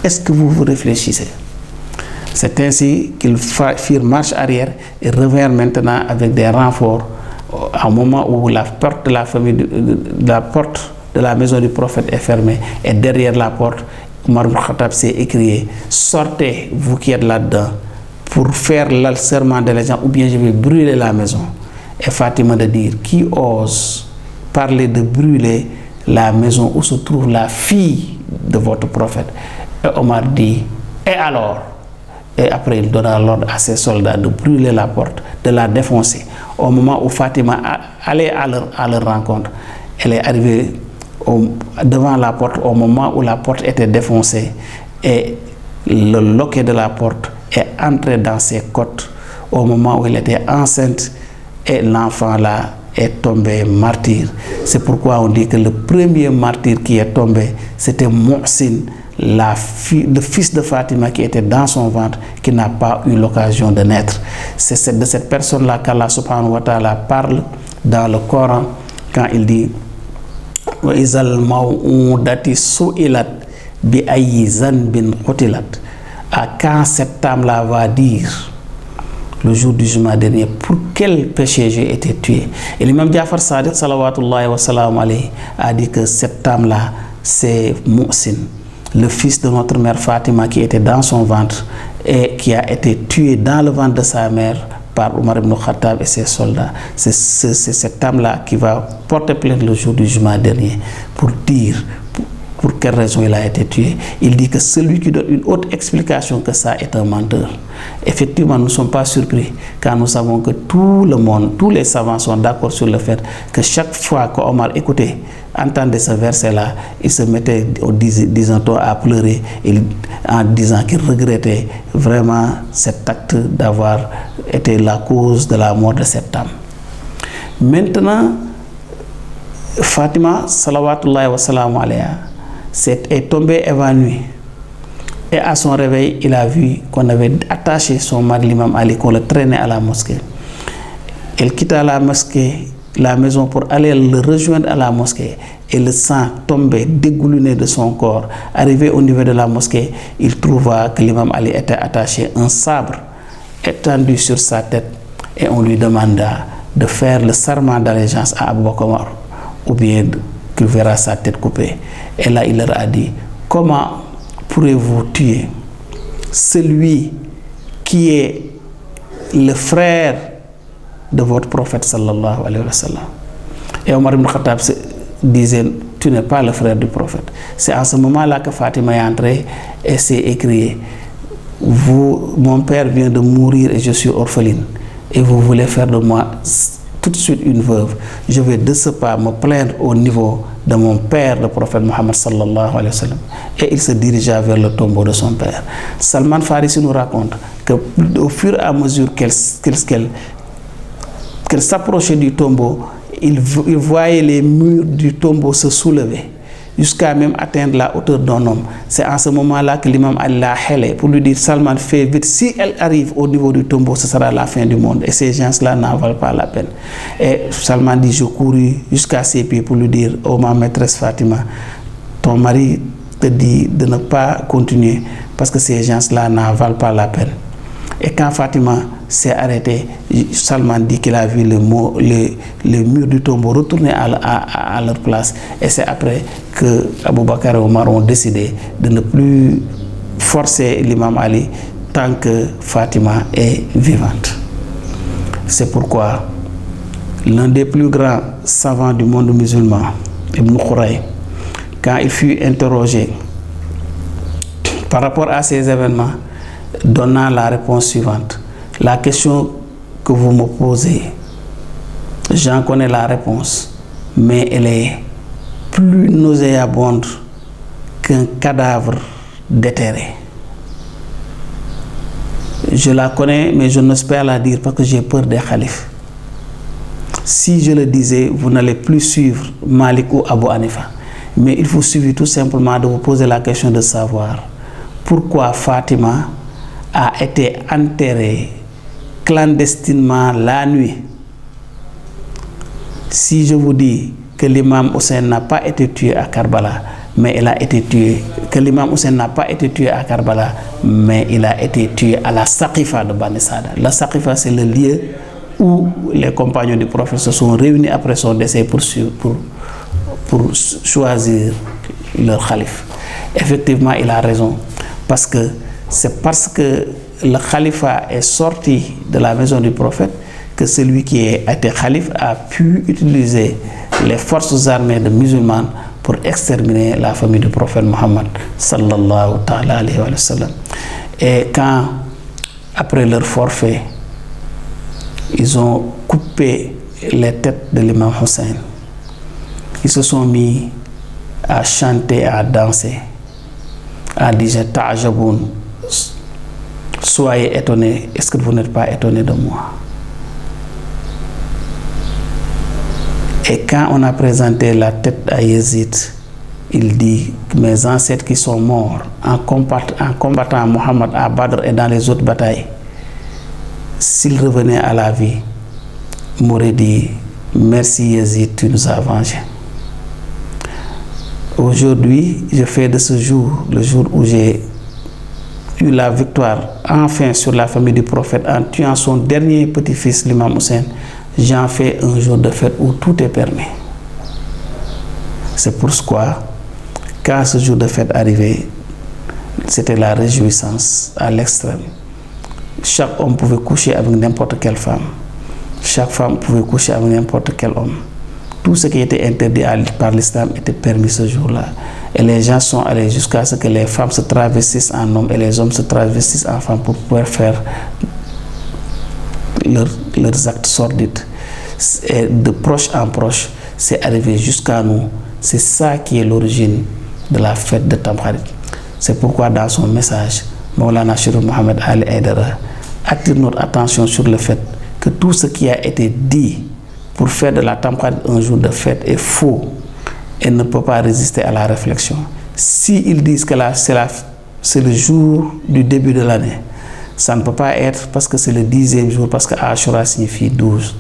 [SPEAKER 2] Est-ce que vous vous réfléchissez? C'est ainsi qu'ils firent marche arrière et revinrent maintenant avec des renforts au moment où la porte de la famille, la porte de la maison du prophète est fermée, et derrière la porte, Omar ibn Khattab s'est écrié: sortez, vous qui êtes là-dedans, pour faire le serment d'allégeance, ou bien je vais brûler la maison. Et Fatima de dire: qui ose parler de brûler la maison où se trouve la fille de votre prophète? Et Omar dit: et alors? Et après il donna l'ordre à ses soldats de brûler la porte, de la défoncer. Au moment où Fatima allait à leur rencontre, elle est arrivée devant la porte au moment où la porte était défoncée, et le loquet de la porte est entré dans ses côtes au moment où elle était enceinte et l'enfant là est tombé martyr. C'est pourquoi on dit que le premier martyr qui est tombé, c'était Muhsin, le fils de Fatima qui était dans son ventre, qui n'a pas eu l'occasion de naître. C'est de cette personne-là qu'Allah subhanahu wa ta'ala parle dans le Coran quand il dit wa izal maw'udati su'ilat bi ayyi zanbin qutilat. À quand cette âme-là va dire le jour du jugement dernier, pour quel péché j'ai été tué? Et l'imam Ja'far Sadiq salawatullahi wa salam alayhi a dit que cette âme-là, c'est Muhsin, le fils de notre mère Fatima qui était dans son ventre et qui a été tué dans le ventre de sa mère par Omar ibn Khattab et ses soldats. C'est cette âme-là qui va porter plainte le jour du jugement dernier pour dire pour quelle raison il a été tué. Il dit que celui qui donne une autre explication que ça est un menteur. Effectivement, nous ne sommes pas surpris car nous savons que tout le monde, tous les savants sont d'accord sur le fait que chaque fois qu'Omar écoutait, entendait ce verset-là, il se mettait, disons-on, à pleurer en disant qu'il regrettait vraiment cet acte d'avoir été la cause de la mort de cette âme. Maintenant, Fatima, salawatullahi wa salamu alayha, est tombée évanouie. Et à son réveil, il a vu qu'on avait attaché son mari, l'imam Ali, qu'on le traînait à la mosquée. Elle quitta la mosquée, la maison pour aller le rejoindre à la mosquée. Et le sang tombait, dégouliné de son corps. Arrivé au niveau de la mosquée, il trouva que l'imam Ali était attaché un sabre étendu sur sa tête. Et on lui demanda de faire le serment d'allégeance à Abu Bakr ou bien qu'il verra sa tête coupée. Et là, il leur a dit, comment pourrez-vous tuer celui qui est le frère de votre prophète sallallahu alayhi wa sallam? Et Omar ibn Khattab disait, tu n'es pas le frère du prophète. C'est en ce moment-là que Fatima est entrée et s'est écriée, mon père vient de mourir et je suis orpheline. Et vous voulez faire de moi tout de suite une veuve. Je vais de ce pas me plaindre au niveau de mon père, le prophète Mohammed sallallahu alayhi wa sallam. Et il se dirigea vers le tombeau de son père. Salman Farisi nous raconte qu'au fur et à mesure qu'elle s'approchait du tombeau, il voyait les murs du tombeau se soulever jusqu'à même atteindre la hauteur d'un homme. C'est en ce moment-là que l'imam Ali l'a hélé pour lui dire, Salman, fais vite, si elle arrive au niveau du tombeau, ce sera la fin du monde et ces gens-là n'en valent pas la peine. Et Salman dit, je courus jusqu'à ses pieds pour lui dire, oh ma maîtresse Fatima, ton mari te dit de ne pas continuer parce que ces gens-là n'en valent pas la peine. Et quand Fatima s'est arrêtée, Salman dit qu'il a vu le mur du tombeau retourner à leur place. Et c'est après que Abu Bakr et Omar ont décidé de ne plus forcer l'imam Ali tant que Fatima est vivante. C'est pourquoi l'un des plus grands savants du monde musulman, Ibn Khouray, quand il fut interrogé par rapport à ces événements, donnant la réponse suivante. La question que vous me posez, j'en connais la réponse, mais elle est plus nauséabonde qu'un cadavre déterré. Je la connais, mais je n'ose pas la dire parce que j'ai peur des khalifes. Si je le disais, vous n'allez plus suivre Malik ou Abu Hanifa. Mais il faut suivre tout simplement de vous poser la question de savoir pourquoi Fatima a été enterrée clandestinement la nuit. Si je vous dis que l'imam Hussein n'a pas été tué à Karbala, mais il a été tué, que l'imam Hussein n'a pas été tué à Karbala, mais il a été tué à la Saqifa de Bani Sada. La Saqifa, c'est le lieu où les compagnons du prophète se sont réunis après son décès pour choisir leur calife. Effectivement, il a raison, parce que c'est parce que le khalifa est sorti de la maison du prophète que celui qui a été calife a pu utiliser les forces armées de musulmans pour exterminer la famille du prophète Mohammed sallallahu ta'ala alayhi wa sallam. Et quand, après leur forfait, ils ont coupé les têtes de l'imam Hussein, ils se sont mis à chanter, à danser. a dit Ta'ajaboun, soyez étonnés, est-ce que vous n'êtes pas étonnés de moi? Et quand on a présenté la tête à Yazid, il dit que mes ancêtres qui sont morts en combattant Mohammed à Badr et dans les autres batailles, s'ils revenaient à la vie, m'auraient dit merci Yazid, tu nous as vengés. Aujourd'hui, je fais de ce jour, le jour où j'ai eu la victoire enfin sur la famille du prophète en tuant son dernier petit-fils, l'imam Hussein, j'en fais un jour de fête où tout est permis. C'est pourquoi, quand ce jour de fête arrivait, c'était la réjouissance à l'extrême. Chaque homme pouvait coucher avec n'importe quelle femme. Chaque femme pouvait coucher avec n'importe quel homme. Tout ce qui était interdit par l'islam était permis ce jour-là. Et les gens sont allés jusqu'à ce que les femmes se travestissent en hommes et les hommes se travestissent en femmes pour pouvoir faire leurs actes sordides. Et de proche en proche, c'est arrivé jusqu'à nous. C'est ça qui est l'origine de la fête de Tamkharit. C'est pourquoi dans son message, Maulana Cheikh Mohamed Ali Aidara attire notre attention sur le fait que tout ce qui a été dit pour faire de la Tamkharit un jour de fête est faux et ne peut pas résister à la réflexion. S'ils disent que c'est le jour du début de l'année, ça ne peut pas être parce que c'est le 10e jour, parce que Ashura signifie 12.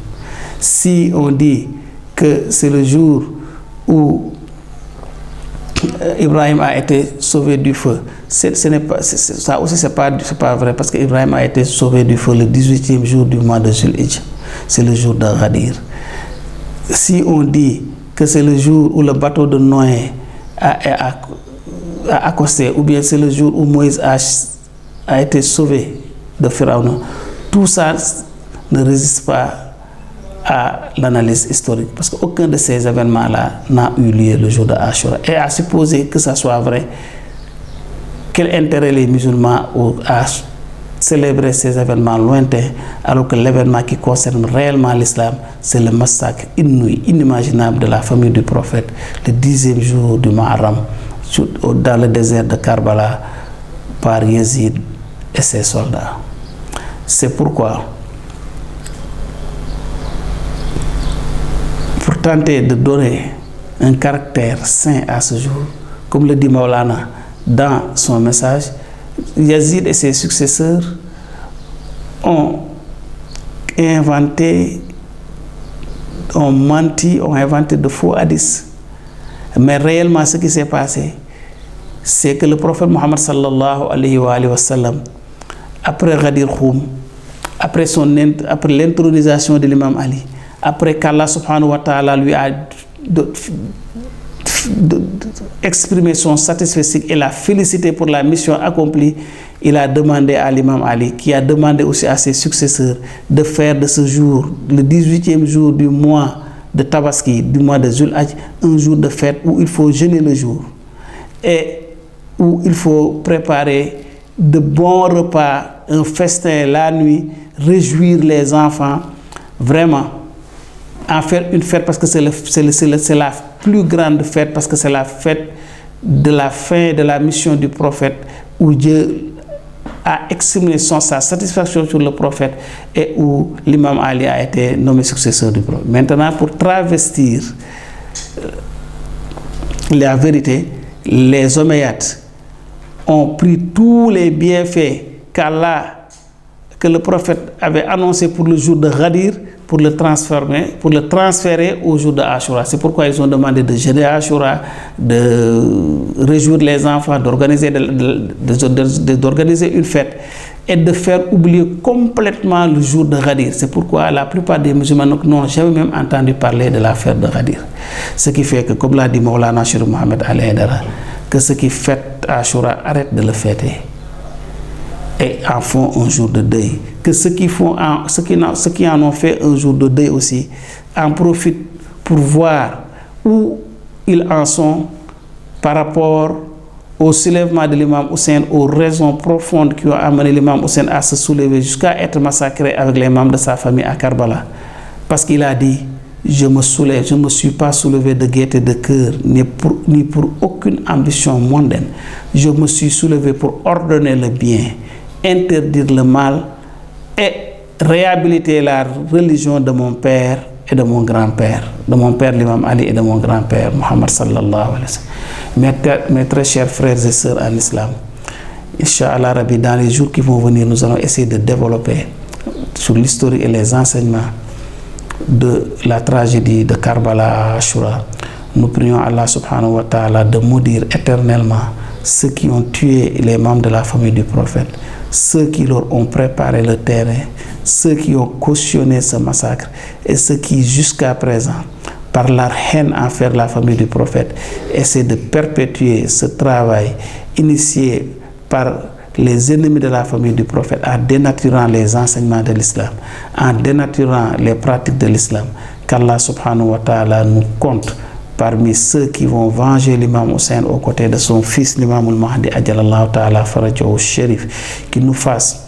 [SPEAKER 2] Si on dit que c'est le jour où Ibrahim a été sauvé du feu, ça aussi c'est pas vrai, parce que Ibrahim a été sauvé du feu le 18e jour du mois de Zulhijja. C'est le jour de Ghadir. Si on dit que c'est le jour où le bateau de Noé a accosté, ou bien c'est le jour où Moïse a été sauvé de Pharaon, tout ça ne résiste pas à l'analyse historique, parce qu'aucun de ces événements-là n'a eu lieu le jour de Ashura. Et à supposer que ça soit vrai, quel intérêt les musulmans ont à célébrer ces événements lointains, alors que l'événement qui concerne réellement l'islam, c'est le massacre inouï, inimaginable de la famille du prophète, le 10e jour du Muharram, dans le désert de Karbala, par Yazid et ses soldats. C'est pourquoi, pour tenter de donner un caractère saint à ce jour, comme le dit Maulana dans son message, Yazid et ses successeurs ont inventé, ont menti, ont inventé de faux hadiths. Mais réellement, ce qui s'est passé, c'est que le prophète Mohammed sallallahu alayhi wa sallam, après Ghadir Khoum, après l'intronisation de l'imam Ali, après qu'Allah subhanahu wa ta'ala lui a exprimer son satisfaction et la félicité pour la mission accomplie, il a demandé à l'imam Ali, qui a demandé aussi à ses successeurs, de faire de ce jour, le 18e jour du mois de Tabaski, du mois de Zulhijja, un jour de fête où il faut jeûner le jour et où il faut préparer de bons repas, un festin la nuit, réjouir les enfants, vraiment en faire une fête, parce que c'est la plus grande fête, parce que c'est la fête de la fin de la mission du prophète, où Dieu a exprimé sa satisfaction sur le prophète et où l'imam Ali a été nommé successeur du prophète. Maintenant, pour travestir la vérité, les Omeyyades ont pris tous les bienfaits que le prophète avait annoncé pour le jour de Ghadir, pour le transférer au jour de Ashura. C'est pourquoi ils ont demandé de jeûner Ashura, de réjouir les enfants, d'organiser une fête et de faire oublier complètement le jour de Ghadir. C'est pourquoi la plupart des musulmans n'ont jamais même entendu parler de la fête de Ghadir. Ce qui fait que, comme l'a dit Maulana Cheikh Mohamed Ali Aidara, que ceux qui fêtent Ashura arrêtent de le fêter et en font un jour de deuil. Que ceux qui en ont fait un jour de deuil aussi en profitent pour voir où ils en sont par rapport au soulèvement de l'imam Hussein, aux raisons profondes qui ont amené l'imam Hussein à se soulever jusqu'à être massacré avec les membres de sa famille à Karbala. Parce qu'il a dit je me suis pas soulevé de gaieté de cœur, ni pour aucune ambition mondaine. Je me suis soulevé pour ordonner le bien, interdire le mal et réhabiliter la religion de mon père et de mon grand-père, de mon père l'imam Ali et de mon grand-père Mohammed sallallahu alayhi wa sallam. Mes très chers frères et sœurs en islam, Inch'Allah Rabbi, dans les jours qui vont venir, nous allons essayer de développer sur l'histoire et les enseignements de la tragédie de Karbala à Ashura. Nous prions Allah subhanahu wa ta'ala de maudire éternellement ceux qui ont tué les membres de la famille du prophète, ceux qui leur ont préparé le terrain, ceux qui ont cautionné ce massacre et ceux qui jusqu'à présent, par leur haine envers la famille du prophète, essaient de perpétuer ce travail initié par les ennemis de la famille du prophète en dénaturant les enseignements de l'islam, en dénaturant les pratiques de l'islam. Qu'Allah subhanahu wa ta'ala nous compte parmi ceux qui vont venger l'imam Hussein aux côtés de son fils l'imam al-Mahdi ajalallahu ta'ala farajahu sharif, qu'il nous fasse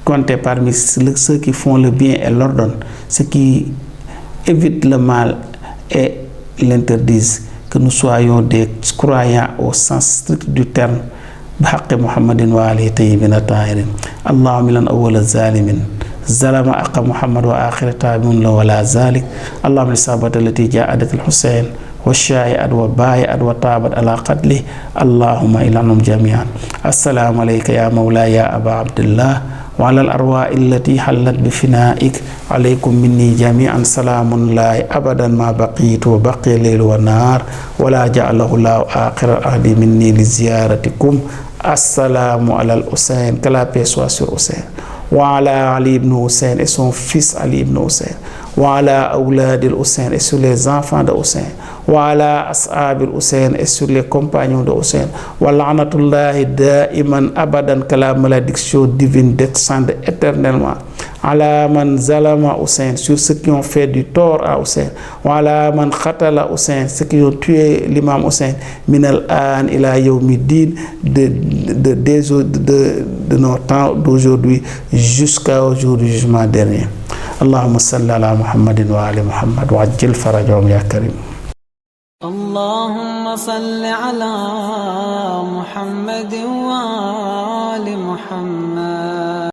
[SPEAKER 2] compter parmi ceux qui font le bien et l'ordonnent, ceux qui évitent le mal et l'interdisent, que nous soyons des croyants au sens strict du terme بحق محمد وآله طيبين الطاهرين. اللهم لن أول الظالمين ظلم أق محمد وآخر تابعون له ولا ذلك. اللهم الإصابة التي جاءت الحسين والشائعة وبايعت وطابت على قتله اللهم إلعنهم جميعا. السلام عليك يا مولاي يا أبا عبد الله وعلى الأرواح التي حلت بفنائك. عليكم مني جميعا سلام الله أبدا ما بقيت وبقي الليل والنهار ولا جعله الله آخر عهدي مني لزيارتكم. Assalamu ala al-Hussein, que la paix soit sur Hussein, wa ala Ali ibn Hussein et son fils Ali ibn Hussein, wa ala awlad al-Hussein et sur les enfants de Hussein, wa ala ashab al-Hussein et sur les compagnons de Hussein, wa la'natullahi da'iman abadan, que la malédiction divine descende éternellement ala man zalama Hussein, sur ceux qui ont fait du tort à Hussein, wa ala man khatala Hussein, ceux qui ont tué l'imam Hussein, min al-an ila yawmiddin, de nos temps d'aujourd'hui jusqu'au jour du jugement dernier. Allahumma salli ala Muhammadin wa ali Muhammad wa ajil farajahum ya karim.
[SPEAKER 1] اللهم صل على محمد وآل محمد.